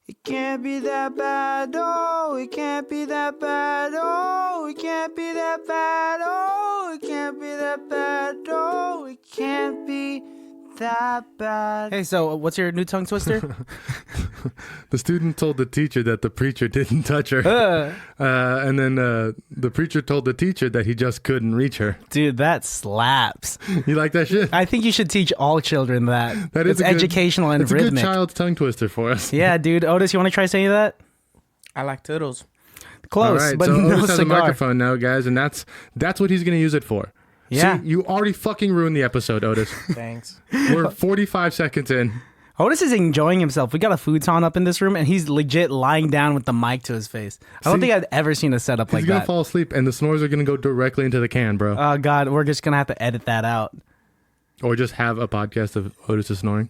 It can't be that bad, oh, it can't be that bad, oh, it can't be that bad, oh, it can't be that bad, oh, it can't be that bad. Hey, so what's your new tongue twister? The student told the teacher that the preacher didn't touch her. And then the preacher told the teacher that he just couldn't reach her. Dude, that slaps. You like that shit? I think you should teach all children that. That is educational and rhythmic. It's a good child's tongue twister for us. Yeah, dude. Otis, you want to try saying that? I like turtles. Close, all right, but so no Otis has cigar. a microphone now, guys, and that's what he's going to use it for. Yeah. See, you already fucking ruined the episode, Otis. Thanks. We're 45 seconds in. Otis is enjoying himself. We got a futon up in this room, and he's legit lying down with the mic to his face. I don't think I've ever seen a setup like that. He's going to fall asleep, and the snores are going to go directly into the can, bro. Oh, God. We're just going to have to edit that out. Or just have a podcast of Otis snoring.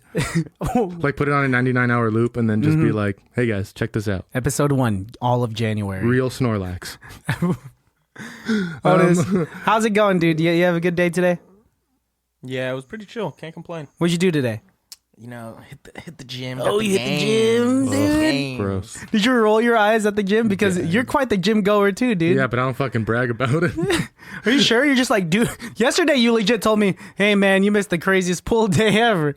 Like, put it on a 99-hour loop, and then just be like, hey, guys, check this out. Episode 1, all of January. Real Snorlax. Otis, how's it going, dude? You have a good day today? Yeah, it was pretty chill. Can't complain. What'd you do today? You know, hit the gym. Oh, you hit the gym, dude? Gross. Did you roll your eyes at the gym? Because you're quite the gym goer too, dude. Yeah, but I don't fucking brag about it. Are you sure? You're just like, dude, yesterday you legit told me, hey, man, you missed the craziest pull day ever.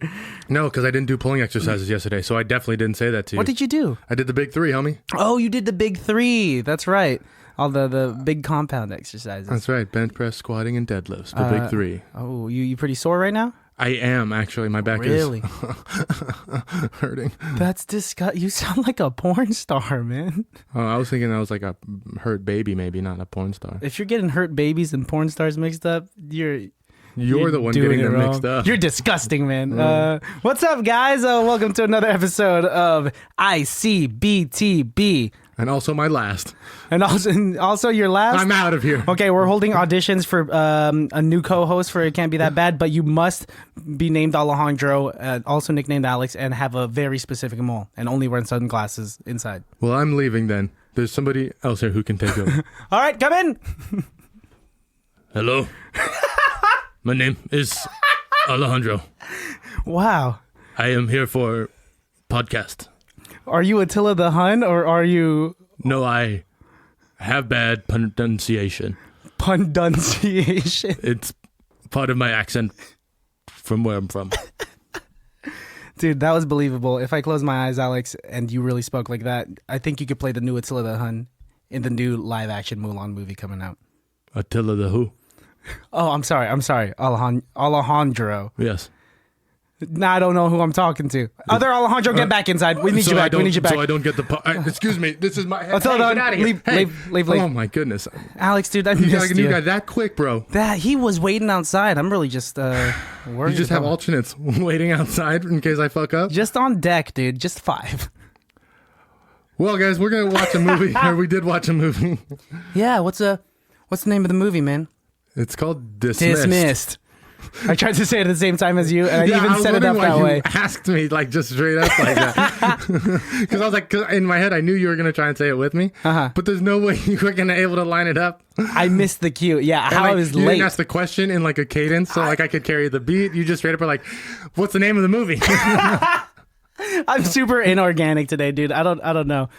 No, because I didn't do pulling exercises yesterday, so I definitely didn't say that to you. What did you do? I did the big 3, homie. Oh, you did the big 3. That's right. All the big compound exercises. That's right. Bench press, squatting, and deadlifts. The big 3. Oh, you pretty sore right now? I am, actually. My back Really? is hurting. That's disgusting. You sound like a porn star, man. Oh, I was thinking that was like a hurt baby, maybe, not a porn star. If you're getting hurt babies and porn stars mixed up, you're the one doing getting it them wrong. mixed up. You're disgusting, man. What's up, guys? Welcome to another episode of ICBTB. And also my last. And also your last? I'm out of here. Okay, we're holding auditions for a new co-host for It Can't Be That Bad, but you must be named Alejandro, also nicknamed Alex, and have a very specific mole, and only wear sunglasses inside. Well, I'm leaving then. There's somebody else here who can take over. All right, come in. Hello. My name is Alejandro. Wow. I am here for podcast. Are you Attila the Hun, or are you... No, I have bad pronunciation. Pundunciation? It's part of my accent from where I'm from. Dude, that was believable. If I close my eyes, Alex, and you really spoke like that, I think you could play the new Attila the Hun in the new live-action Mulan movie coming out. Attila the who? Oh, I'm sorry. Alejandro. Yes. Nah, I don't know who I'm talking to. Other Alejandro, get back inside. We need you back. We need you back. So I don't get the... excuse me. This is my... Hey, Attila, get out of here. Leave. Oh, my goodness. Alex, dude, I You got missed a new you. guy that quick, bro. That he was waiting outside. I'm really just worried. You just have alternates waiting outside in case I fuck up? Just on deck, dude. Just 5. Well, guys, we're going to watch a movie. Or we did watch a movie. Yeah, what's the name of the movie, man? It's called Dismissed. I tried to say it at the same time as you, and I even set it up that way. You asked me like just straight up like that because I was like, in my head I knew you were gonna try and say it with me, but there's no way you were gonna able to line it up. I missed the cue. Yeah, how I was you late. didn't ask the question in like a cadence, so like I could carry the beat. You just straight up were like, "What's the name of the movie?" I'm super inorganic today, dude. I don't know.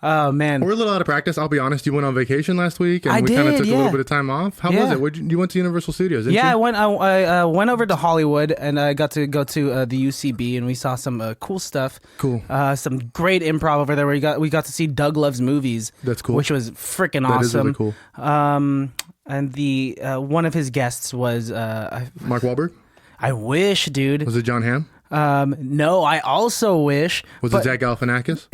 Oh man, we're a little out of practice. I'll be honest. You went on vacation last week, and I we kind of did, took a little bit of time off. How was it? You went to Universal Studios, didn't you? I went over to Hollywood, and I got to go to the UCB, and we saw some cool stuff. Cool. Some great improv over there. Where we got to see Doug Loves Movies. That's cool. Which was freaking awesome. That is really cool. And the one of his guests was Mark Wahlberg. I wish, dude. Was it John Hamm? No, I also wish. Was it Zach Galifianakis?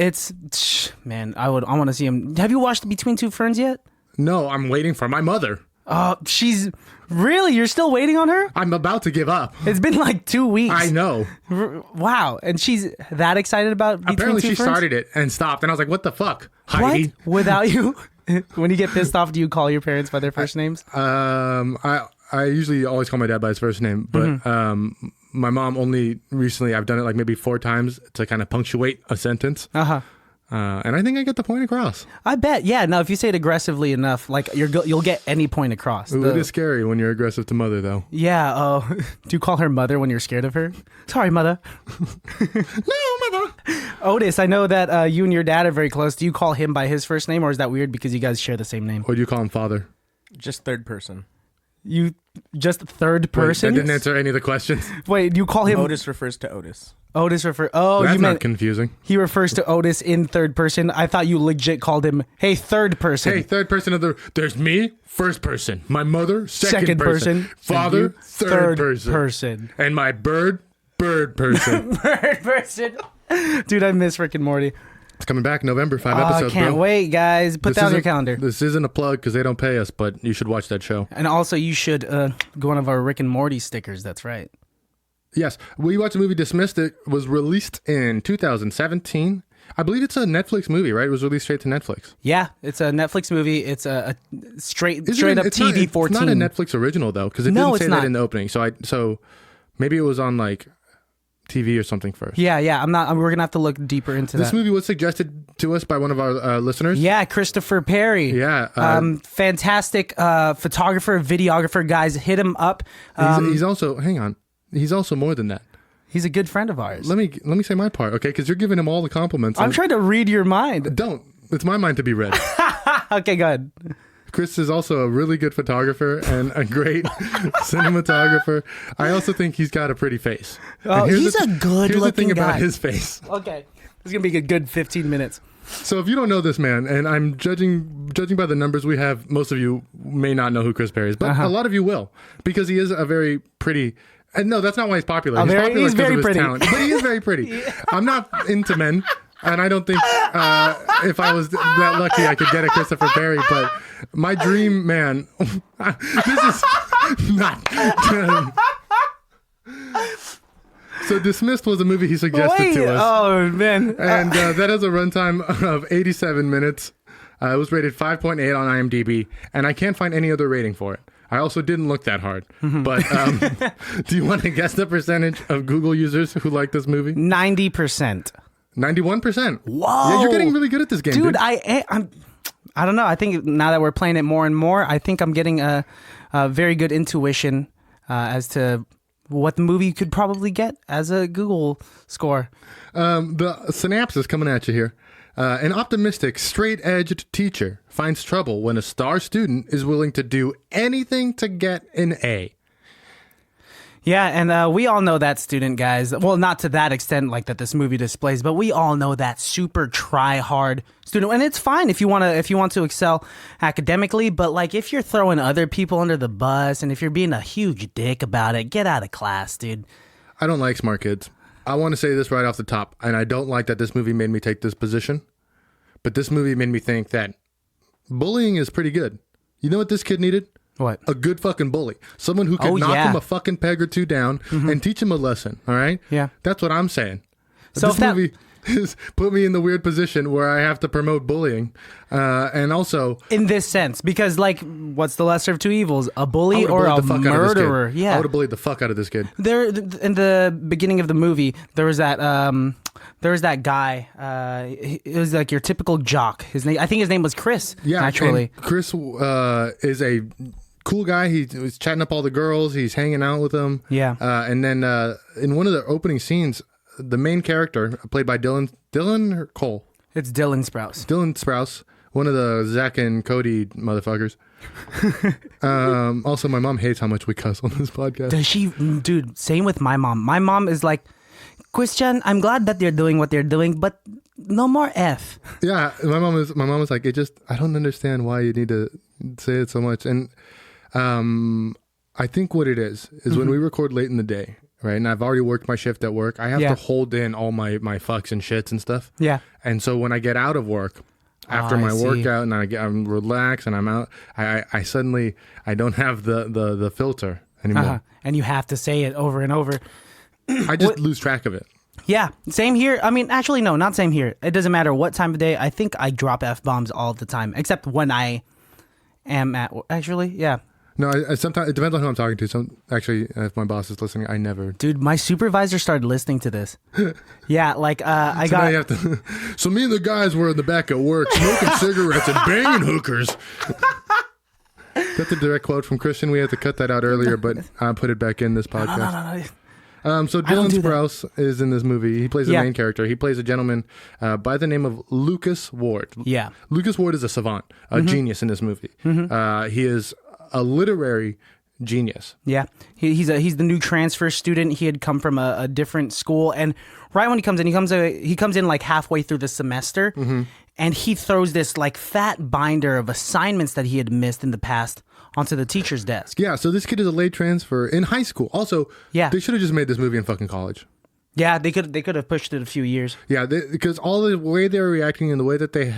Man, I want to see him. Have you watched Between Two Ferns yet? No, I'm waiting for my mother. She's really. You're still waiting on her? I'm about to give up. It's been like 2 weeks. I know. Wow, and she's that excited about Between Apparently Two she Ferns? started it and stopped, and I was like, "What the fuck, Heidi?" What? Without you? When you get pissed off, do you call your parents by their first names? I usually always call my dad by his first name, but my mom only recently, I've done it like maybe 4 times to kind of punctuate a sentence. And I think I get the point across. I bet. Yeah. No, if you say it aggressively enough, like you'll get any point across. Ooh, it is scary when you're aggressive to mother, though. Yeah. Oh, do you call her mother when you're scared of her? Sorry, mother. No, mother. Otis, I know that you and your dad are very close. Do you call him by his first name, or is that weird because you guys share the same name? Or do you call him father? Just third person. You just third person? Wait, that didn't answer any of the questions. Wait, you call him Otis refers to Otis. Otis refer. Oh, That's you not meant confusing. he refers to Otis in third person. I thought you legit called him, hey, third person. Hey, third person of the. There's me, first person. My mother, second person. Father, And you, third person. And my bird person. Bird person. Dude, I miss Rick and Morty. It's coming back November, 5 I episodes, can't bro. wait, guys. Put This that on your isn't- calendar. This isn't a plug because they don't pay us, but you should watch that show. And also, you should go one of our Rick and Morty stickers. That's right. Yes, we watched the movie Dismissed. It was released in 2017. I believe it's a Netflix movie, right? It was released straight to Netflix. Yeah, it's a Netflix movie. It's a straight up It's TV 14. It's not a Netflix original though, because it No, didn't it's say not. that in the opening. So maybe it was on like TV or something first. Yeah. We're gonna have to look deeper into This that. movie was suggested to us by one of our listeners. Yeah, Christopher Perry. Yeah, Fantastic photographer, videographer. Guys, hit him up. he's also hang on. He's also more than that. He's a good friend of ours. Let me say my part, okay? Because you're giving him all the compliments. I'm trying to read your mind. Don't. It's my mind to be read. Okay, go ahead. Chris is also a really good photographer and a great cinematographer. I also think he's got a pretty face. Oh, And he's a good Here's the thing looking about guy. his face. Okay, this is gonna be a good 15 minutes. So if you don't know this man, and I'm judging by the numbers we have, most of you may not know who Chris Perry is, but a lot of you will, because he is a very pretty. And no, that's not why he's popular. He's popular he's because very of his pretty. talent, but he is very pretty. I'm not into men, and I don't think if I was that lucky I could get a Christopher Perry. But my dream man, this is not. So Dismissed was a movie he suggested to us. Oh man. And that has a runtime of 87 minutes. It was rated 5.8 on IMDb, and I can't find any other rating for it. I also didn't look that hard. But do you want to guess the percentage of Google users who like this movie? 90%. 91%. Whoa. Yeah, you're getting really good at this game, dude. I don't know. I think now that we're playing it more and more, I think I'm getting a very good intuition as to what the movie could probably get as a Google score. The synapses coming at you here. An optimistic, straight-edged teacher finds trouble when a star student is willing to do anything to get an A. Yeah, and we all know that student, guys. Well, not to that extent like that this movie displays, but we all know that super try-hard student. And it's fine if you want to excel academically, but like if you're throwing other people under the bus and if you're being a huge dick about it, get out of class, dude. I don't like smart kids. I want to say this right off the top, and I don't like that this movie made me take this position, but this movie made me think that bullying is pretty good. You know what this kid needed? What? A good fucking bully. Someone who could knock him a fucking peg or two down and teach him a lesson, all right? Yeah. That's what I'm saying. So this movie has put me in the weird position where I have to promote bullying. And also... In this sense, because like, what's the lesser of two evils? A bully or a murderer? Yeah. I would have bullied the fuck out of this kid. There, in the beginning of the movie, there was that guy. It was like your typical jock. I think his name was Chris. Yeah, actually, and Chris is a cool guy. He's chatting up all the girls. He's hanging out with them. Yeah. And then in one of the opening scenes, the main character, played by Dylan or Cole? It's Dylan Sprouse. Dylan Sprouse, one of the Zach and Cody motherfuckers. Also, my mom hates how much we cuss on this podcast. Does she? Dude, same with my mom. My mom is like, Christian, I'm glad that they're doing what they're doing, but no more F. Yeah, my mom is like, I don't understand why you need to say it so much. And I think what it is when we record late in the day, right? And I've already worked my shift at work. I have to hold in all my fucks and shits and stuff. Yeah. And so when I get out of work, after my workout and I'm relaxed and I'm out, I suddenly don't have the filter anymore. And you have to say it over and over. I just lose track of it. Yeah, same here. I mean, actually, no, not same here. It doesn't matter what time of day. I think I drop F-bombs all the time, except when I am at... Actually, yeah. No, I sometimes it depends on who I'm talking to. So actually, if my boss is listening, I never. Dude, my supervisor started listening to this. Yeah, like I So got. now you have to, so me and the guys were in the back at work smoking cigarettes and banging hookers. That's a direct quote from Christian. We had to cut that out earlier, but I put it back in this podcast. No. So Dylan Sprouse is in this movie. He plays the main character. He plays a gentleman by the name of Lucas Ward. Yeah. Lucas Ward is a savant, a genius in this movie. He is a literary genius. Yeah, he's the new transfer student. He had come from a different school, and right when he comes in like halfway through the semester, and he throws this like fat binder of assignments that he had missed in the past onto the teacher's desk. Yeah, so this kid is a late transfer in high school. Also, they should have just made this movie in fucking college. Yeah, they could have pushed it a few years. Yeah, because all the way they were reacting and the way that they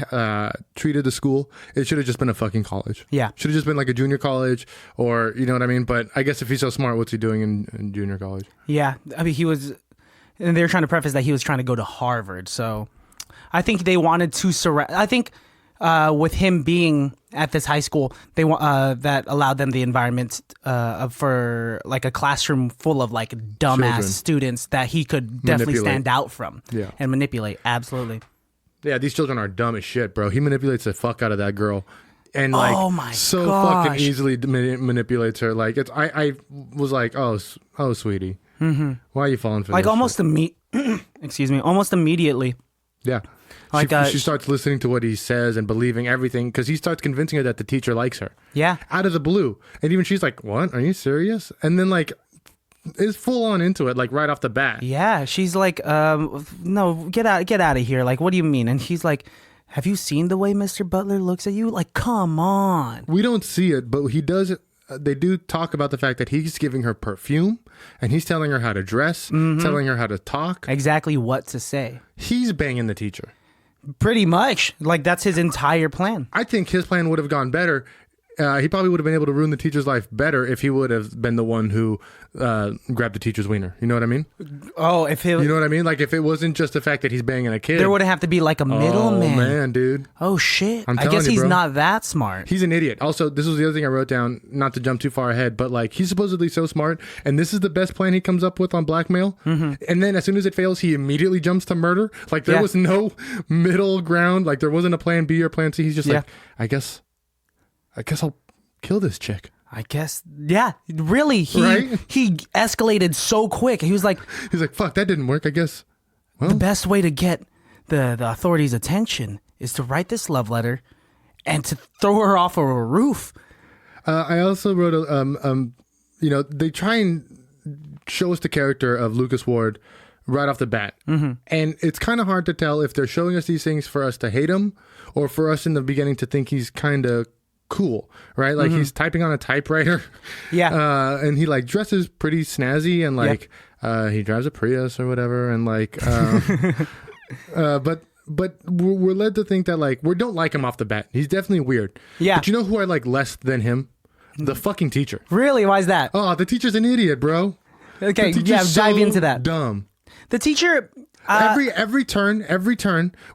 treated the school, it should have just been a fucking college. Yeah. Should have just been like a junior college or, you know what I mean? But I guess if he's so smart, what's he doing in junior college? Yeah, I mean, and they were trying to preface that he was trying to go to Harvard. So I think they wanted to I think with him being at this high school, that allowed them the environment for like a classroom full of like dumbass students that he could definitely stand out from and manipulate. Absolutely. Yeah, these children are dumb as shit, bro. He manipulates the fuck out of that girl. And like, fucking easily manipulates her. Like, I was like, oh, sweetie, why are you falling for like this almost almost immediately. Yeah. Like, she starts listening to what he says and believing everything because he starts convincing her that the teacher likes her. Yeah. Out of the blue. And even she's like, what? Are you serious? And then like is full on into it, like right off the bat. Yeah. She's like, no, get out of here. Like, what do you mean? And he's like, have you seen the way Mr. Butler looks at you? Like, come on. We don't see it, but he does it. They do talk about the fact that he's giving her perfume and he's telling her how to dress, telling her how to talk. Exactly what to say. He's banging the teacher. Pretty much. Like, that's his entire plan. I think his plan would have gone better. He probably would have been able to ruin the teacher's life better if he would have been the one who grabbed the teacher's wiener. You know what I mean? Oh, you know what I mean? Like if it wasn't just the fact that he's banging a kid. There would have to be like a middleman. Oh, man, dude. Oh, shit. I guess he's bro. not that smart. He's an idiot. Also, this was the other thing I wrote down, not to jump too far ahead, but like he's supposedly so smart, and this is the best plan he comes up with on blackmail. And then as soon as it fails, he immediately jumps to murder. Like there was no middle ground. Like there wasn't a plan B or plan C. He's just like, I guess I'll kill this chick. I guess, yeah, really. He escalated so quick. He was like, fuck, that didn't work. I guess. Well, the best way to get the authorities' attention is to write this love letter and to throw her off of a roof. I also wrote they try and show us the character of Lucas Ward right off the bat. And it's kind of hard to tell if they're showing us these things for us to hate him or for us in the beginning to think he's kind of cool, right? Like he's typing on a typewriter. Yeah. And he like dresses pretty snazzy and like he drives a Prius or whatever. And like, but we're led to think that like we don't like him off the bat. He's definitely weird. Yeah. But you know who I like less than him? The fucking teacher. Really? Why is that? Oh, the teacher's an idiot, bro. Okay, dive into that. Dumb. The teacher. Every turn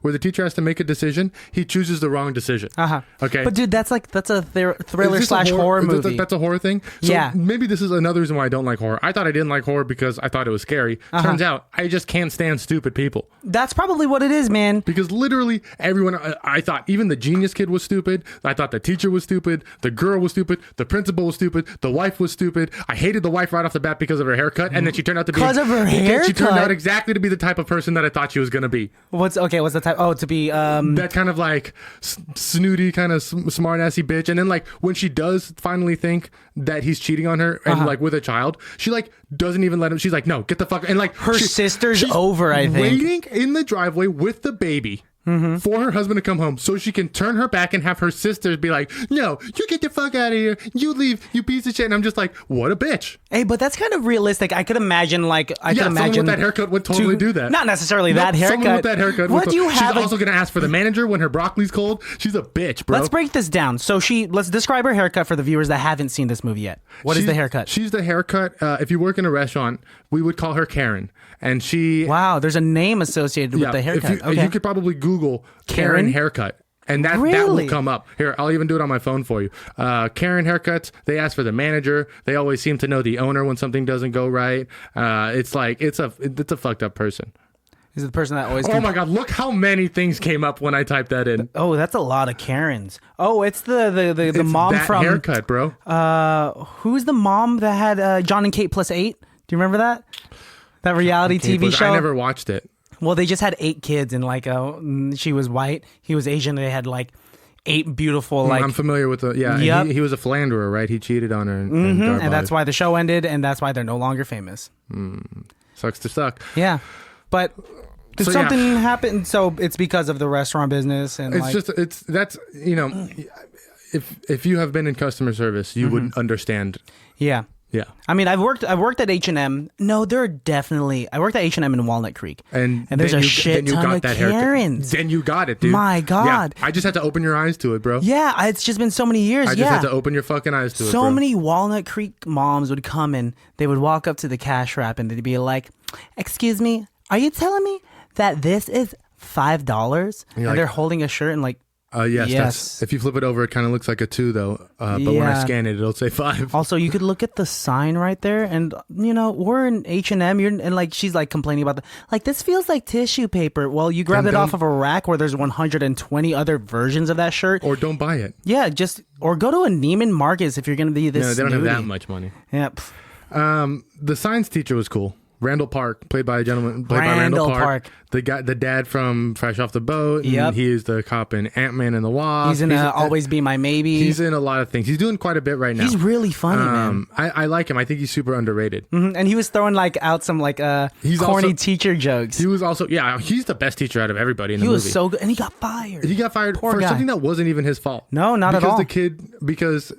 where the teacher has to make a decision, he chooses the wrong decision. Okay, but dude, that's a thriller / horror movie. That's a horror thing. So maybe this is another reason why I don't like horror. I thought I didn't like horror because I thought it was scary. Turns out I just can't stand stupid people. That's probably what it is, man. Because literally everyone, I thought even the genius kid was stupid. I thought the teacher was stupid. The girl was stupid. The principal was stupid. The wife was stupid. I hated the wife right off the bat because of her haircut, and then she turned out to be because of her haircut. She turned out exactly to be the type of person that I thought she was going to be. What's the type? Oh, to be that kind of like snooty, kind of smart assy bitch. And then like when she does finally think that he's cheating on her and like with a child, she like doesn't even let him. She's like, no, get the fuck. And like her sister's over, I think, waiting in the driveway with the baby. For her husband to come home so she can turn her back and have her sisters be like, no, you get the fuck out of here. You leave, you piece of shit. And I'm just like, what a bitch. Hey, but that's kind of realistic. I could imagine someone with that haircut would totally do that. Not necessarily that haircut. Someone with that haircut. What do you have? She's also going to ask for the manager when her broccoli's cold. She's a bitch, bro. Let's break this down. So let's describe her haircut for the viewers that haven't seen this movie yet. What is the haircut? She's the haircut. If you work in a restaurant, we would call her Karen. And she... Wow, there's a name associated with the haircut. You could probably Google Karen haircut. And that Really? will come up. Here, I'll even do it on my phone for you. Karen haircuts, they ask for the manager. They always seem to know the owner when something doesn't go right. It's like, it's a fucked up person. Is it the person that always... Oh my God, look how many things came up when I typed that in. Oh, that's a lot of Karens. Oh, it's the It's mom that from... haircut, bro. Who's the mom that had John and Kate plus 8? Do you remember that? That reality TV show? I never watched it. Well, they just had 8 kids, and like she was white, he was Asian. They had like 8 beautiful like. I'm familiar with the Yep. He was a philanderer, right? He cheated on her, And that's why the show ended, and that's why they're no longer famous. Sucks to suck. Yeah, but did So, something happen? So it's because of the restaurant business, and That's if you have been in customer service, you would understand. yeah. Yeah. I mean, I've worked at H&M. No, there are definitely. I worked at H&M in Walnut Creek, And there's then a you- shit then you ton got of that haircut. Karens. Then you got it, dude. My God. Yeah. I just had to open your eyes to it, bro. Yeah, it's just been so many years. I just had to open your fucking eyes to it, So bro. many Walnut Creek moms would come and they would walk up to the cash wrap and they'd be like, "Excuse me, are you telling me that this is $5?" And like- they're holding a shirt and like, Yes. Yes. If you flip it over, it kind of looks like a 2, though. But when I Yeah. scan it, it'll say 5. also you could look at the sign right there, and we're in H&M. And like she's like complaining about this feels like tissue paper. Well, you grab Then it don't- off of a rack where there's 120 other versions of that shirt. Or don't buy it. Yeah, or go to a Neiman Marcus if you're gonna be this. No, they don't have snooty. that much money. Yeah. The science teacher was cool. Randall Park, played by Randall Randall Park. Park. The dad from Fresh Off the Boat. And Yep. he is the cop in Ant-Man and the Wasp. He's in Always Be My Maybe. He's in a lot of things. He's doing quite a bit right now. He's really funny, man. I like him. I think he's super underrated. And he was throwing like out some like He's corny also- teacher jokes. He was also, he's the best teacher out of everybody in the He movie. was so good, and he got fired. He got fired Poor for guy. something that wasn't even his fault. No, not at all. Because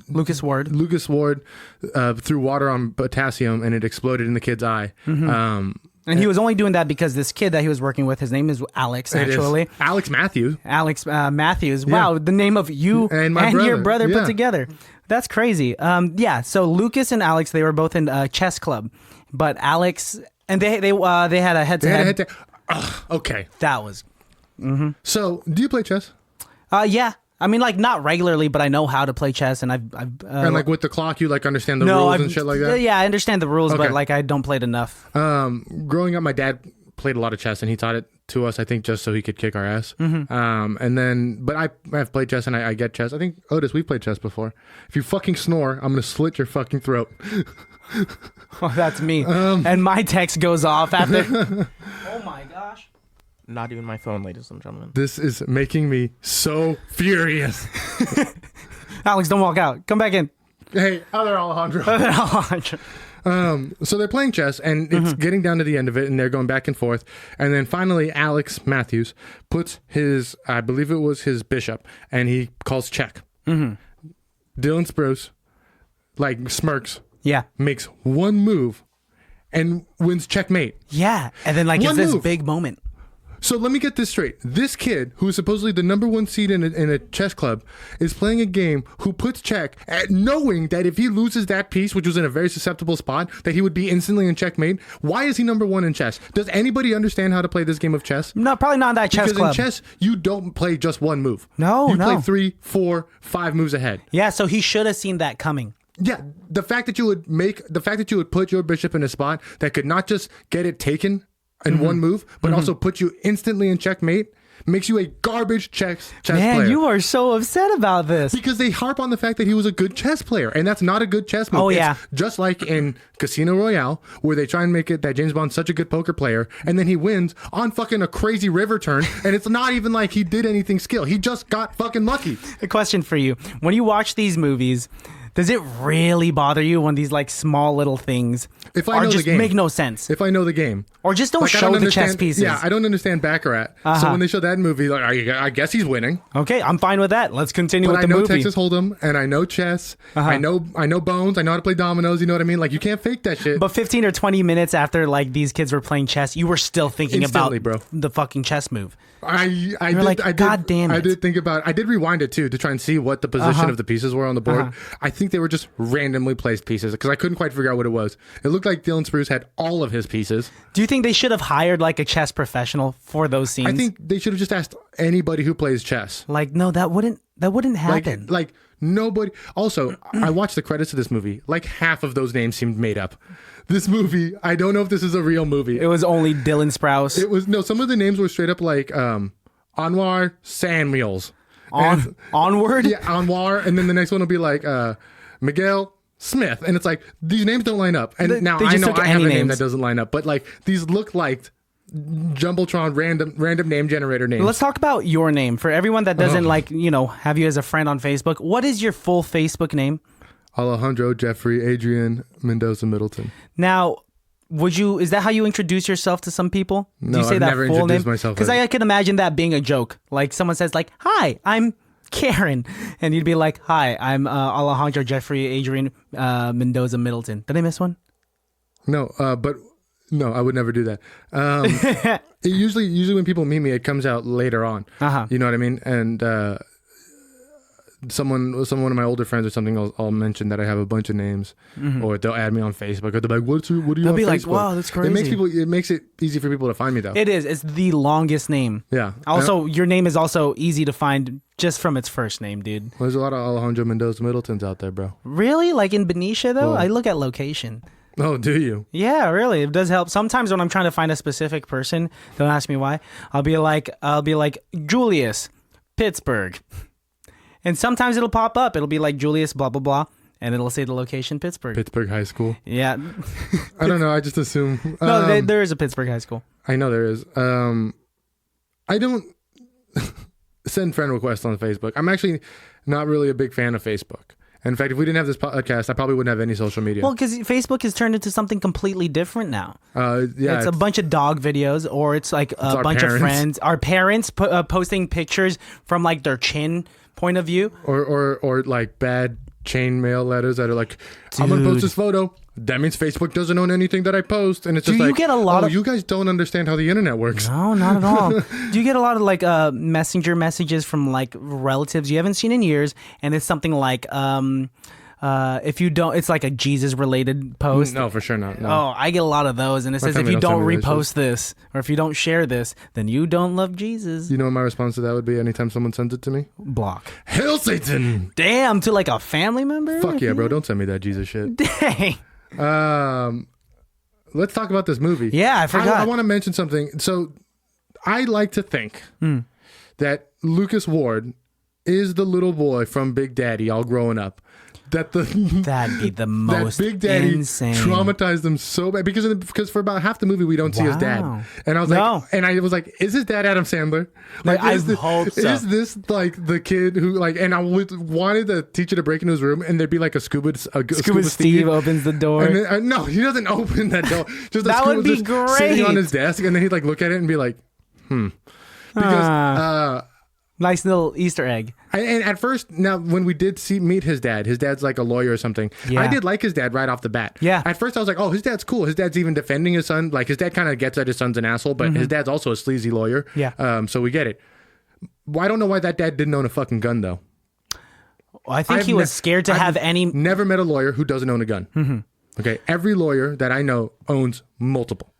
Lucas Ward. Lucas Ward threw water on potassium and it exploded in the kid's eye. And he was only doing that because this kid that he was working with, his name is Alex, It is actually. Alex Matthews. Alex Matthews. Wow, the name of you And my your brother. brother Yeah. put together. That's crazy. So Lucas and Alex, they were both in chess club. But Alex, and they had a head-to-head. Okay. That was... So, do you play chess? Yeah. I mean, like, not regularly, but I know how to play chess, and I've And like with the clock, you like understand the rules and shit like that? Yeah, I understand the rules, Okay. but like I don't play it enough. Growing up, my dad played a lot of chess and he taught it to us, I think, just so he could kick our ass. But I've played chess and I get chess. I think, Otis, we've played chess before. If you fucking snore, I'm going to slit your fucking throat. Oh, that's me. And my text goes off after. Oh my gosh. Not even my phone, ladies and gentlemen. This is making me so furious. Alex, don't walk out. Come back in. Hey, other Alejandro. So they're playing chess, and it's getting down to the end of it, and they're going back and forth. And then finally, Alex Matthews puts his, I believe it was his bishop, and he calls check. Dylan Sprouse, like, smirks, Yeah. makes one move, and wins checkmate. Yeah. And then like One it's this move. big moment. So let me get this straight. This kid, who is supposedly the number 1 seed in a chess club, is playing a game who puts check at knowing that if he loses that piece, which was in a very susceptible spot, that he would be instantly in checkmate. Why is he number 1 in chess? Does anybody understand how to play this game of chess? No, probably not in that chess Because club. in chess, you don't play just one move. No, you no. play 3, 4, 5 moves ahead. Yeah, so he should have seen that coming. Yeah, the fact that you would put your bishop in a spot that could not just get it taken in one move, but also put you instantly in checkmate makes you a garbage chess Man, player. you are so upset about this. Because they harp on the fact that he was a good chess player, and that's not a good chess move. Oh, yeah. It's just like in Casino Royale, where they try and make it that James Bond's such a good poker player, and then he wins on fucking a crazy river turn, and it's not even like he did anything skill. He just got fucking lucky. A question for you. When you watch these movies, does it really bother you when these like small little things If I know just the game, make no sense? If I know the game. Or just don't Like, I show the understand- chess pieces. Yeah, I don't understand Baccarat. So when they show that movie, like, I guess he's winning. Okay, I'm fine with that. Let's continue But with I the know movie. Texas Hold'em, and I know chess. I know bones. I know how to play dominoes. You know what I mean? Like, you can't fake that shit. But 15 or 20 minutes after like these kids were playing chess, you were still thinking Instantly, about bro. the fucking chess move. I did, like, I did, God damn I it. did think about. I did rewind it too to try and see what the position of the pieces were on the board. I think think they were just randomly placed pieces because I couldn't quite figure out what it was. It looked like Dylan Sprouse had all of his pieces. Do you think they should have hired like a chess professional for those scenes? I think they should have just asked anybody who plays chess. Like, no, that wouldn't happen. Like nobody. Also, I watched the credits of this movie. Like half of those names seemed made up. This movie, I don't know if this is a real movie. It was only Dylan Sprouse. It was no. Some of the names were straight up like Anwar Samuels. Onward? Yeah, Anwar, and then the next one will be like Miguel Smith, and it's like these names don't line up. And now I know I have a name that doesn't line up, but like these look like jumbotron random name generator names. Let's talk about your name for everyone that doesn't have you as a friend on Facebook. What is your full Facebook name? Alejandro Jeffrey Adrian Mendoza Middleton. Now, is that how you introduce yourself to some people? No, do you say I've that never full introduced name? myself. Because I can imagine that being a joke. Like someone says like, "Hi, I'm Karen," and you'd be like, "Hi, I'm Alejandro Jeffrey Adrian Mendoza Middleton." Did I miss one? No, but no, I would never do that. Usually when people meet me, it comes out later on. You know what I mean? And someone of my older friends or something, I'll mention that I have a bunch of names, or they'll add me on Facebook, or they're like, "What are you They'll on be Facebook?" Like, "Wow, that's crazy." It makes it easy for people to find me though. It is. It's the longest name. Yeah. Also, your name is also easy to find just from its first name, dude. There's a lot of Alejandro Mendoza Middletons out there, bro. Really? Like in Benicia though? I look at location. Oh, do you? Yeah, really. It does help. Sometimes when I'm trying to find a specific person, don't ask me why. I'll be like Julius, Pittsburgh. And sometimes it'll pop up. It'll be like Julius blah blah blah, and it'll say the location Pittsburgh High School. Yeah. I don't know. I just assume. No, there is a Pittsburgh High School. I know there is. I don't send friend requests on Facebook. I'm actually not really a big fan of Facebook. In fact, if we didn't have this podcast, I probably wouldn't have any social media. Well, because Facebook has turned into something completely different now. Yeah, it's a bunch of dog videos, or it's like a bunch of friends, our parents posting pictures from like their chin point of view, or like bad chain mail letters that are like, "I'm gonna post this photo." That means Facebook doesn't own anything that I post, and it's just like, get a lot of... you guys don't understand how the internet works. No, not at all. Do you get a lot of like messenger messages from like relatives you haven't seen in years, and it's something like if you don't, it's like a Jesus related post? No, for sure not. No. Oh, I get a lot of those, and it says if you don't repost this or if you don't share this, then you don't love Jesus. You know what my response to that would be anytime someone sends it to me? Block. Hail Satan! Damn, to like a family member? Fuck yeah, bro! Don't send me that Jesus shit. Dang. Let's talk about this movie. Yeah, I forgot. I want to mention something. So I like to think that Lucas Ward is the little boy from Big Daddy all growing up. That'd be the most that Big Daddy insane. Traumatized them so bad because for about half the movie we don't see his dad, and I was like, is his dad Adam Sandler? Like, I hope so. Is this like the kid who like? And I wanted the teacher to break into his room, and there'd be like a Scuba Steve opens the door. And then, no, he doesn't open that door. Just that would be great. Sitting on his desk, and then he'd like look at it and be like, because. Nice little Easter egg. And at first, now when we did meet his dad's like a lawyer or something. Yeah. I did like his dad right off the bat. Yeah. At first I was like, oh, his dad's cool. His dad's even defending his son. Like his dad kind of gets that his son's an asshole, but his dad's also a sleazy lawyer. Yeah. So we get it. I don't know why that dad didn't own a fucking gun though. I think he was scared to have any. Never met a lawyer who doesn't own a gun. Mm-hmm. Okay. Every lawyer that I know owns multiple.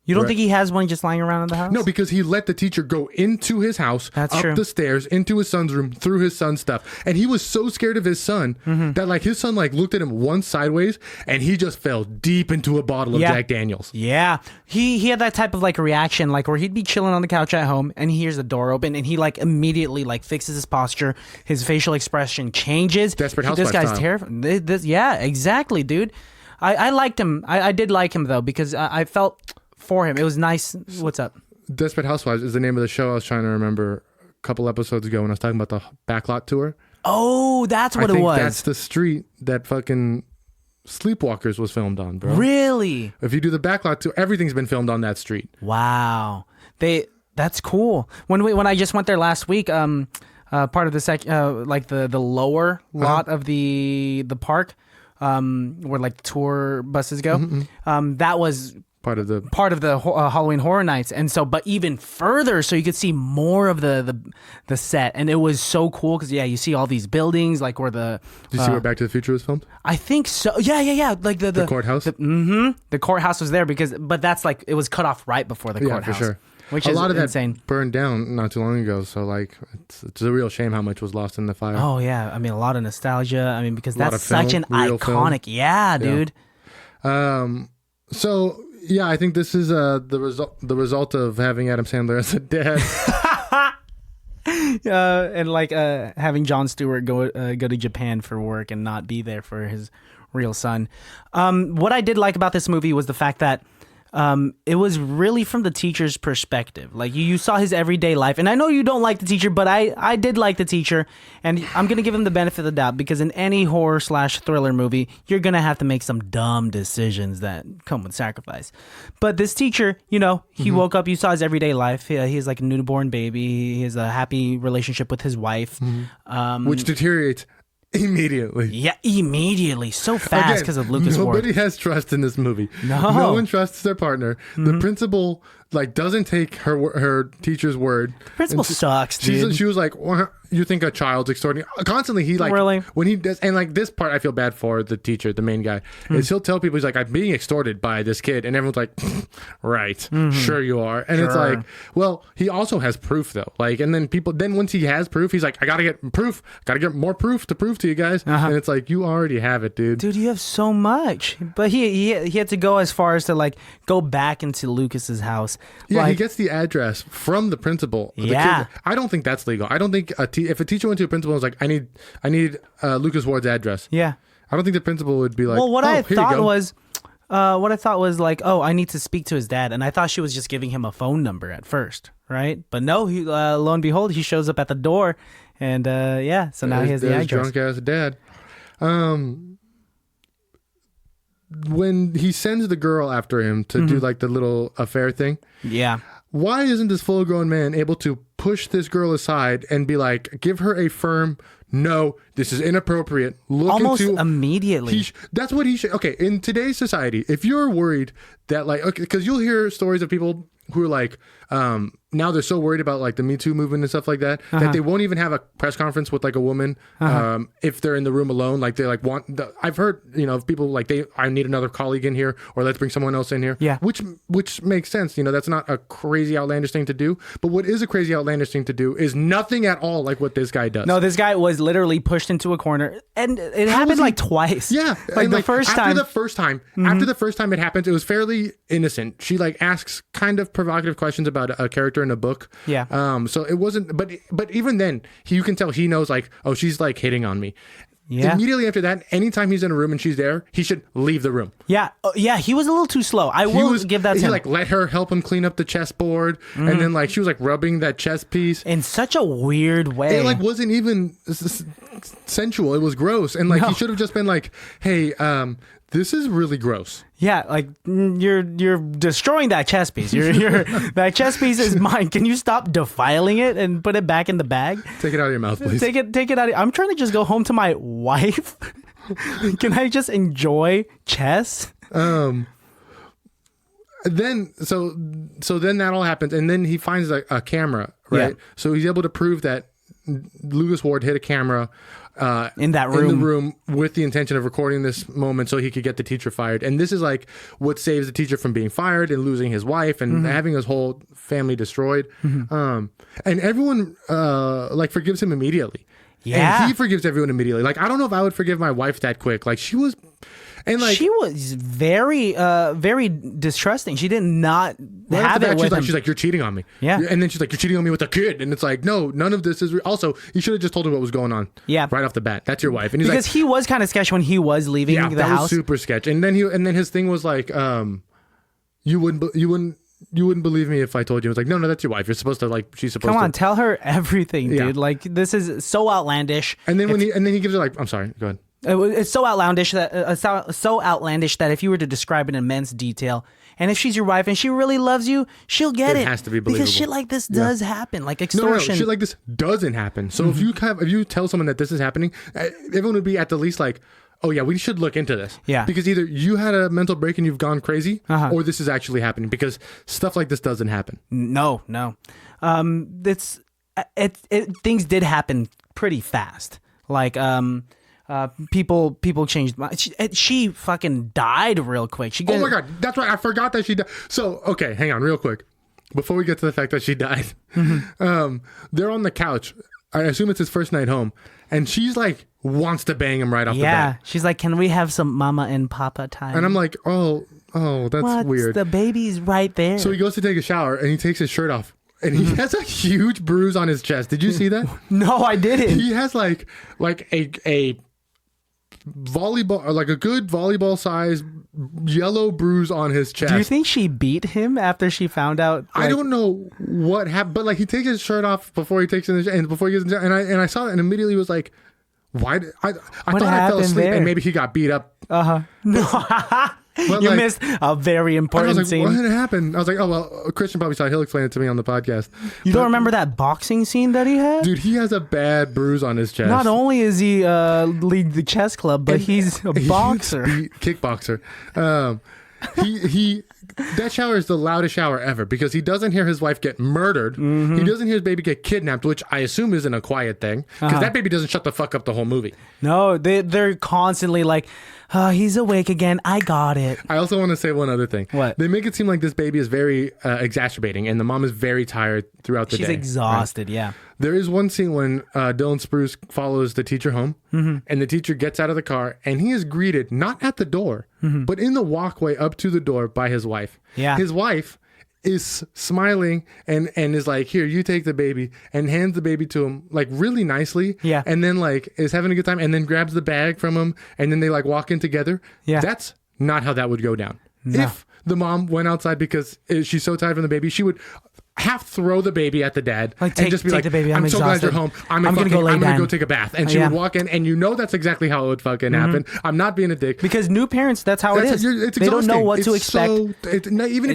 You don't think he has one just lying around in the house? No, because he let the teacher go into his house, up the stairs, into his son's room, through his son's stuff. And he was so scared of his son that like his son like looked at him once sideways and he just fell deep into a bottle of Jack Daniels. Yeah. He had that type of like reaction, like where he'd be chilling on the couch at home and he hears the door open and he like immediately like fixes his posture. His facial expression changes. Desperate Housewives This guy's style. terrifying. Yeah, exactly, dude. I liked him. I did like him though because I felt for him. It was nice. What's up? Desperate Housewives is the name of the show I was trying to remember a couple episodes ago when I was talking about the backlot tour. Oh, that's what it was. That's the street that fucking Sleepwalkers was filmed on, bro. Really? If you do the backlot tour, everything's been filmed on that street. Wow. That's cool. When I just went there last week, part of the like the lower lot of the park, where like tour buses go, that was part of the Halloween Horror Nights, and so, but even further, so you could see more of the set, and it was so cool because you see all these buildings, like where the. Did you see where Back to the Future was filmed? I think so. Yeah. Like the courthouse. The courthouse was there but that's like it was cut off right before the courthouse. For sure. Which a is lot of insane. that burned down not too long ago, so like it's a real shame how much was lost in the fire. Oh yeah, I mean a lot of nostalgia. I mean because that's film, such an film. iconic. Yeah, dude. So yeah, I think this is the result of having Adam Sandler as a dad. And like having Jon Stewart go to Japan for work and not be there for his real son. What I did like about this movie was the fact that it was really from the teacher's perspective. Like you saw his everyday life, and I know you don't like the teacher, but I did like the teacher, and I'm gonna give him the benefit of the doubt because in any horror / thriller movie, you're gonna have to make some dumb decisions that come with sacrifice. But this teacher, he woke up, you saw his everyday life. He's like a newborn baby. He has a happy relationship with his wife, which deteriorates immediately. Yeah, immediately. So fast because of Lucas Ward. Nobody has trust in this movie. No one trusts their partner. The principal doesn't take her teacher's word. Principal sucks, dude. She was like, you think a child's extorting? Constantly, he really? When he does, and like this part, I feel bad for the teacher, the main guy, is he'll tell people, he's like, I'm being extorted by this kid, and everyone's like, right, sure you are, and it's like, well, he also has proof though, like, and then once he has proof, he's like, I gotta get proof, gotta get more proof to prove to you guys, and it's like, you already have it, dude. Dude, you have so much, but he had to go as far as to like go back into Lucas's house. Yeah, like, he gets the address from the principal. Yeah. I don't think that's legal. I don't think if a teacher went to a principal and was like, I need Lucas Ward's address. Yeah. I don't think the principal would be like, well, what I thought was like, oh, I need to speak to his dad. And I thought she was just giving him a phone number at first, right? But no, lo and behold, he shows up at the door. And so now he has the address. Drunk ass dad. When he sends the girl after him to do like the little affair thing. Yeah. Why isn't this full-grown man able to push this girl aside and be like, give her a firm, no, this is inappropriate. Almost immediately. That's what he should. Okay, in today's society, if you're worried that like, okay, because you'll hear stories of people who are like, now they're so worried about like the Me Too movement and stuff like that, that they won't even have a press conference with like a woman if they're in the room alone. Like they like I've heard, of people like I need another colleague in here, or let's bring someone else in here. Yeah. Which makes sense. That's not a crazy outlandish thing to do. But what is a crazy outlandish thing to do is nothing at all like what this guy does. No, this guy was literally pushed into a corner, and it happened like twice. Yeah. Like the first time. After the first time it happens, it was fairly innocent. She like asks kind of provocative questions about a character in a book. Yeah. So it wasn't, but even then, you can tell he knows like, oh, she's like hitting on me. Yeah. Immediately after that, anytime he's in a room and she's there, he should leave the room. Yeah. He was a little too slow. I will give that to him. He like let her help him clean up the chessboard, and then like she was like rubbing that chess piece in such a weird way. It like wasn't even sensual. It was gross, and like he should have just been like, hey, this is really gross. Yeah, like you're destroying that chess piece. That chess piece is mine. Can you stop defiling it and put it back in the bag? Take it out of your mouth, please. Take it out. I'm trying to just go home to my wife. Can I just enjoy chess? Then that all happens, and then he finds a camera, right? Yeah. So he's able to prove that Lucas Ward hit a camera in the room with the intention of recording this moment so he could get the teacher fired. And this is like what saves the teacher from being fired and losing his wife and having his whole family destroyed. And everyone like forgives him immediately. Yeah. And he forgives everyone immediately. Like, I don't know if I would forgive my wife that quick. Like, she was... And like, she was very, very distrusting. She did not have it with him. She's like, you're cheating on me. Yeah. And then she's like, you're cheating on me with a kid. And it's like, no, none of this is... Also, you should have just told her what was going on. Yeah. Right off the bat. That's your wife. And he's because he was kind of sketch when he was leaving the house. Yeah, that was super sketch. And then his thing was like, you wouldn't believe me if I told you. I was like, no, that's your wife. You're supposed to like. She's supposed to. Come on, tell her everything, dude. Like this is so outlandish. And then when he gives her like, I'm sorry, go ahead. It's so outlandish that if you were to describe it in immense detail, and if she's your wife and she really loves you, she'll get it. It has to be believable. Because shit like this does happen, like extortion. No, shit like this doesn't happen. So if you tell someone that this is happening, everyone would be at the least like, oh yeah, we should look into this. Yeah. Because either you had a mental break and you've gone crazy, Uh-huh. or this is actually happening, because stuff like this doesn't happen. No. Things did happen pretty fast. Like people changed. She fucking died real quick. Oh my God, that's right. I forgot that she died. So okay, hang on, real quick, before we get to the fact that she died. They're on the couch. I assume it's his first night home, and she's like wants to bang him right off the bat. She's like, "Can we have some mama and papa time?" And I'm like, oh, that's weird. The baby's right there. So he goes to take a shower and he takes his shirt off. And he has a huge bruise on his chest. Did you see that? No, I didn't. He has like a volleyball, or like a good volleyball size yellow bruise on his chest. Do you think she beat him after she found out? I don't know what happened, but like he takes his shirt off before he takes in and before he gets in, and I saw it and immediately was like, why? I thought I fell asleep and maybe he got beat up. No. You missed a very important scene. What happened? I was like, oh, well, Christian probably saw it. He'll explain it to me on the podcast. You don't remember that boxing scene that he had? Dude, he has a bad bruise on his chest. Not only is he lead the chess club, but he's a boxer. Kickboxer. He that shower is the loudest shower ever because he doesn't hear his wife get murdered. Mm-hmm. He doesn't hear his baby get kidnapped, which I assume isn't a quiet thing because that baby doesn't shut the fuck up the whole movie. No, they're constantly like, oh, he's awake again. I got it. I also want to say one other thing. What? They make it seem like this baby is very exacerbating and the mom is very tired throughout the day. She's exhausted, right? Yeah. There is one scene when Dylan Sprouse follows the teacher home and the teacher gets out of the car and he is greeted not at the door, but in the walkway up to the door by his wife. Yeah. His wife is smiling and is like, here, you take the baby, and hands the baby to him like really nicely. Yeah. And then like is having a good time and then grabs the bag from him and then they like walk in together. Yeah. That's not how that would go down. No. If the mom went outside because she's so tired from the baby, she would half throw the baby at the dad and just be like, the baby. I'm so glad you're home. I'm gonna go take a bath. And she would walk in and that's exactly how it would fucking happen. I'm not being a dick. Because new parents, that's how it is. It's they don't know what to expect. Even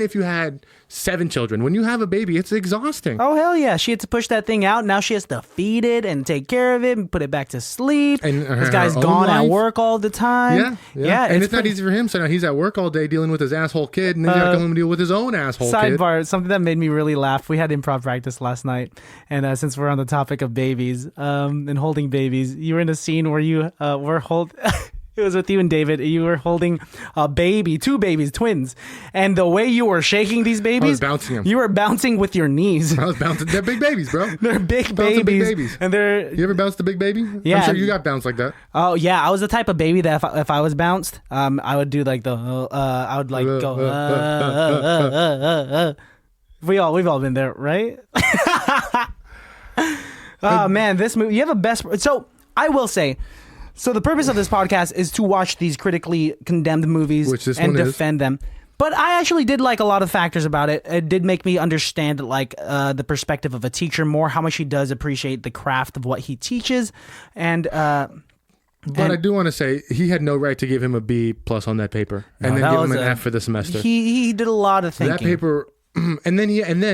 if you had 7 children, when you have a baby, it's exhausting. Oh, hell yeah. She had to push that thing out. Now she has to feed it and take care of it and put it back to sleep. And this guy's gone at work all the time. Yeah. And it's not easy for him. So now he's at work all day dealing with his asshole kid, and then he's got to come home and deal with his own asshole kid. Sidebar, something that made me really laugh. We had improv practice last night. And since we're on the topic of babies and holding babies, you were in a scene where you were it was with you and David. You were holding a baby, 2 babies, twins. And the way you were shaking these babies, I was bouncing them. You were bouncing with your knees. I was bouncing. They're big babies, bro. They're big babies. And they're. You ever bounced a big baby? Yeah. I'm sure you got bounced like that. Oh yeah, I was the type of baby that if I was bounced, I would do like the I would like go. We've all been there, right? Oh man, this movie. You have a best. So I will say. So the purpose of this podcast is to watch these critically condemned movies and defend them. But I actually did like a lot of factors about it. It did make me understand like the perspective of a teacher more, how much he does appreciate the craft of what he teaches. And but I do want to say he had no right to give him a B+ on that paper and then give him an F for the semester. He did a lot of thinking. That paper. And then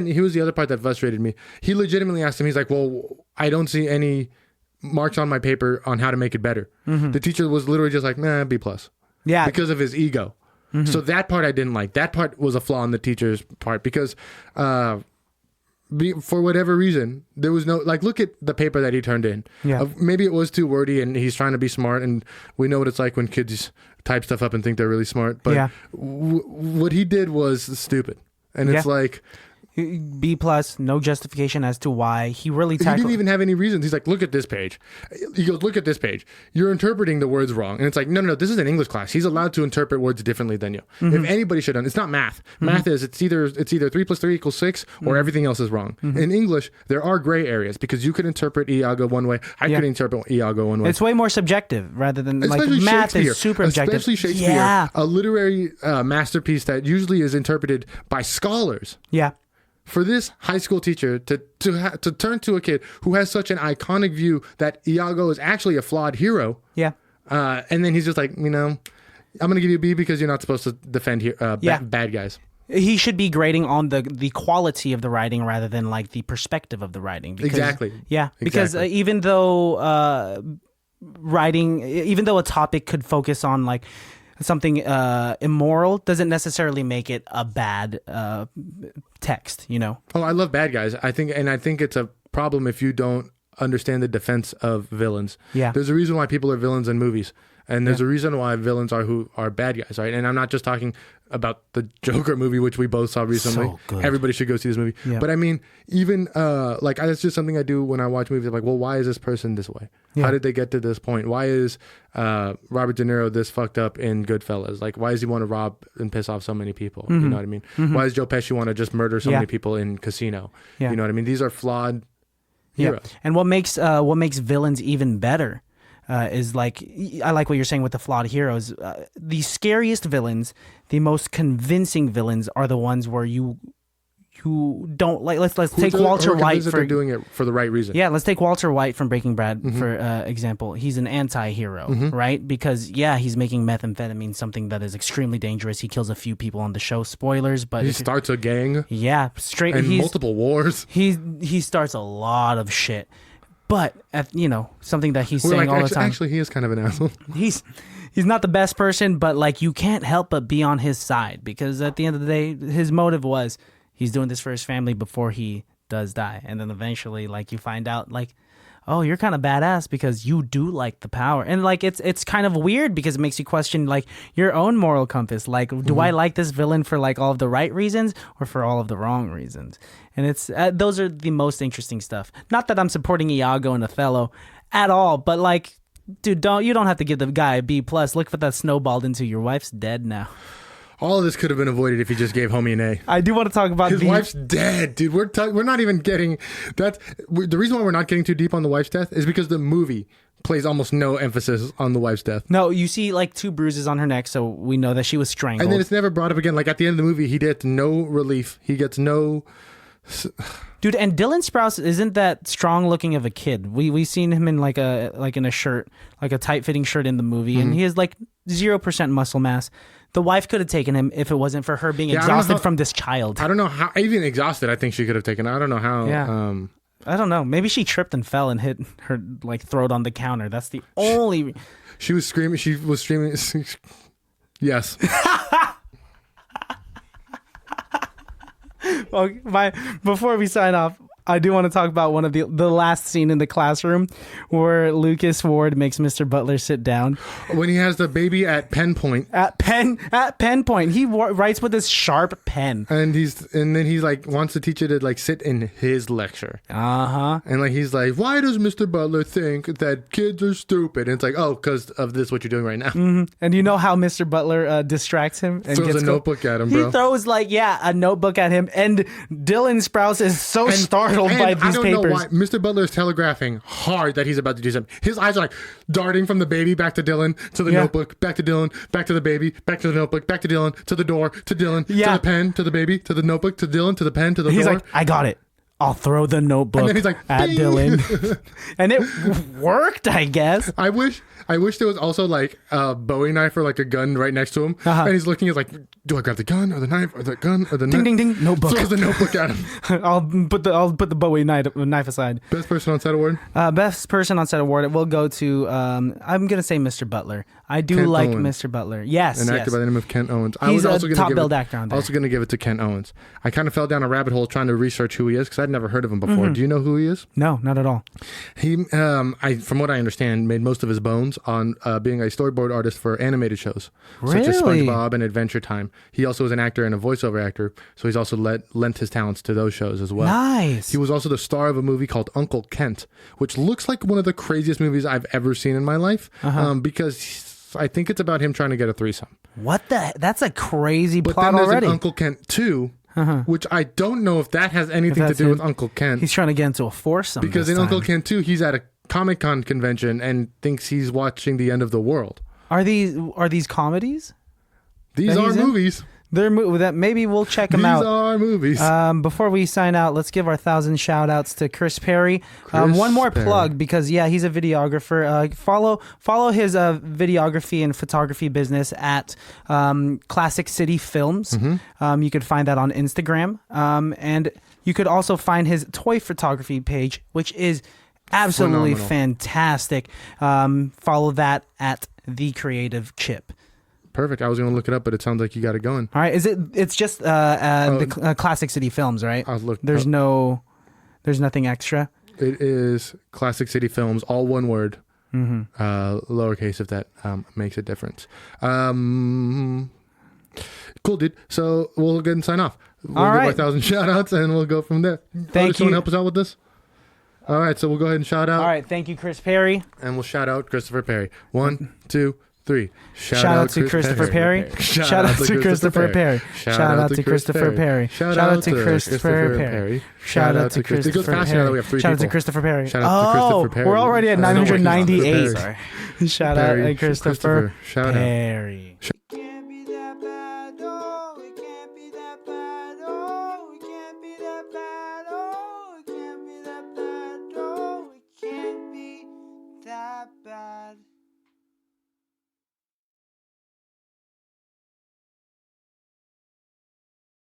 he was the other part that frustrated me. He legitimately asked him, he's like, well, I don't see any marks on my paper on how to make it better. The teacher was literally just like, nah, B+. Yeah. Because of his ego. So that part I didn't like. That part was a flaw on the teacher's part because for whatever reason, there was no, like, look at the paper that he turned in. Yeah. Maybe it was too wordy and he's trying to be smart, and we know what it's like when kids type stuff up and think they're really smart. But what he did was stupid. And it's like... B+, no justification as to why he really tackled. He didn't even have any reasons. He's like, look at this page. He goes, look at this page. You're interpreting the words wrong. And it's like, no, this is an English class. He's allowed to interpret words differently than you. If anybody should have, it's not math. Math is it's either 3 + 3 = 6 or everything else is wrong. In English, there are gray areas because you could interpret Iago one way. I could interpret Iago one way. It's way more subjective rather than especially like math is super objective. Especially Shakespeare, a literary masterpiece that usually is interpreted by scholars. Yeah. For this high school teacher to turn to a kid who has such an iconic view that Iago is actually a flawed hero. Yeah. And then he's just like, I'm going to give you a B because you're not supposed to defend bad guys. He should be grading on the quality of the writing rather than like the perspective of the writing. Because, exactly. Yeah. Because even though writing, even though a topic could focus on like something immoral, doesn't necessarily make it a bad text, you know? Oh, I love bad guys. I think it's a problem if you don't understand the defense of villains. Yeah. There's a reason why people are villains in movies. And there's a reason why villains are bad guys, right? And I'm not just talking about the Joker movie, which we both saw recently. So good. Everybody should go see this movie. Yeah. But I mean, even like that's just something I do when I watch movies. I'm like, well, why is this person this way? Yeah. How did they get to this point? Why is Robert De Niro this fucked up in Goodfellas? Like, why does he want to rob and piss off so many people? You know what I mean? Why does Joe Pesci want to just murder so many people in Casino? Yeah. You know what I mean? These are flawed heroes. Yeah. And what makes villains even better is like, I like what you're saying with the flawed heroes. The scariest villains, the most convincing villains are the ones where you don't like. Let's take Walter White for doing it for the right reason. Yeah, let's take Walter White from Breaking Bad for example. He's an anti-hero, right? Because he's making methamphetamine, something that is extremely dangerous. He kills a few people on the show. Spoilers, but He starts a gang. Yeah, straight And multiple wars. He starts a lot of shit. But something that he's saying all the time. Actually, he is kind of an asshole. He's not the best person, but like you can't help but be on his side, because at the end of the day, his motive was he's doing this for his family before he does die. And then eventually, like, you find out, like, oh, you're kind of badass because you do like the power. And like it's kind of weird because it makes you question like your own moral compass. Like, do I like this villain for like all of the right reasons or for all of the wrong reasons? And it's those are the most interesting stuff. Not that I'm supporting Iago and Othello at all, but like, dude, you don't have to give the guy a B+. Look what that snowballed into. Your wife's dead now. All of this could have been avoided if he just gave homie an A. I do want to talk about his wife's dead, dude. We're not even getting that. The reason why we're not getting too deep on the wife's death is because the movie plays almost no emphasis on the wife's death. No, you see like 2 bruises on her neck, so we know that she was strangled. And then it's never brought up again. Like at the end of the movie, he gets no relief. He gets no. Dude, and Dylan Sprouse isn't that strong looking of a kid. We seen him in like in a shirt, like a tight fitting shirt in the movie, and he has like 0% muscle mass. The wife could have taken him if it wasn't for her being exhausted from this child. I don't know how, even exhausted, I think she could have taken. I don't know how. Yeah. I don't know. Maybe she tripped and fell and hit her like throat on the counter. That's the only. She was screaming. She was screaming. Yes. Okay, before we sign off, I do want to talk about one of the last scene in the classroom where Lucas Ward makes Mr. Butler sit down. When he has the baby at pen point. At pen point. He writes with his sharp pen. And then he's like, wants the teacher to like sit in his lecture. Uh-huh. And like, he's like, why does Mr. Butler think that kids are stupid? And it's like, oh, because of this, what you're doing right now. Mm-hmm. And you know how Mr. Butler distracts him? And throws a notebook at him, bro. He throws a notebook at him. And Dylan Sprouse is so startled by these papers. I don't know why. Mr. Butler is telegraphing hard that he's about to do something. His eyes are like darting from the baby back to Dylan, to the notebook, back to Dylan, back to the baby, back to the notebook, back to Dylan, to the door, to Dylan, to the pen, to the baby, to the notebook, to Dylan, to the pen, to the door. He's like, I got it. I'll throw the notebook and then he's like, at Dylan. And it worked, I guess. I wish there was also like a Bowie knife or like a gun right next to him. And he's looking, he's like, do I grab the gun or the knife or the gun or the knife? Ding, ding, ding, notebook. Throws the notebook at him. I'll put the Bowie knife aside. Best person on set award? Best person on set award. It will go to, I'm going to say Mr. Butler. I do Kent like Owens. Mr. Butler. Yes, An actor by the name of Kent Owens. He's a top-billed actor on there. Also going to give it to Kent Owens. I kind of fell down a rabbit hole trying to research who he is because I'd never heard of him before. Do you know who he is? No, not at all. He, from what I understand, made most of his bones on being a storyboard artist for animated shows, such as SpongeBob and Adventure Time. He also was an actor and a voiceover actor, so he's also lent his talents to those shows as well. Nice. He was also the star of a movie called Uncle Kent, which looks like one of the craziest movies I've ever seen in my life, because I think it's about him trying to get a threesome. What the? That's a crazy but plot then there's already. An Uncle Kent 2, which I don't know if that has anything to do with Uncle Kent. He's trying to get into a foursome. Because in Uncle Kent 2, he's at a Comic-Con convention and thinks he's watching the end of the world. Are these comedies? These are movies. They're that maybe we'll check them out. These are movies. Before we sign out, let's give our 1,000 shout outs to Chris Perry. One more plug because he's a videographer. Follow his videography and photography business at Classic City Films. You could find that on Instagram. And you could also find his toy photography page, which is Absolutely phenomenal. fantastic. Follow that at The Creative Chip. Perfect. I was going to look it up, but it sounds like you got it going. All right. It's just the Classic City Films, right? I'll look. There's nothing extra. It is Classic City Films, all one word, lowercase, if that makes a difference. Cool, dude. So we'll go ahead and sign off. We'll All give right. our 1,000 shout outs and we'll go from there. Thank Someone you. help us out with this? All right, so we'll go ahead and shout out. All right. Thank you, Chris Perry. And we'll shout out Christopher Perry. 1, 2, 3. Shout out to Christopher Perry. Shout out to Christopher Perry. Shout out to Christopher Perry. Shout out to Christopher Perry. Shout out to Christopher Perry. It goes fast now that we have 3 Shout out people. to Christopher Perry. Shout out to Christopher Perry. We're already at I know, 998. Christopher Shout out to Christopher Shout out. Perry.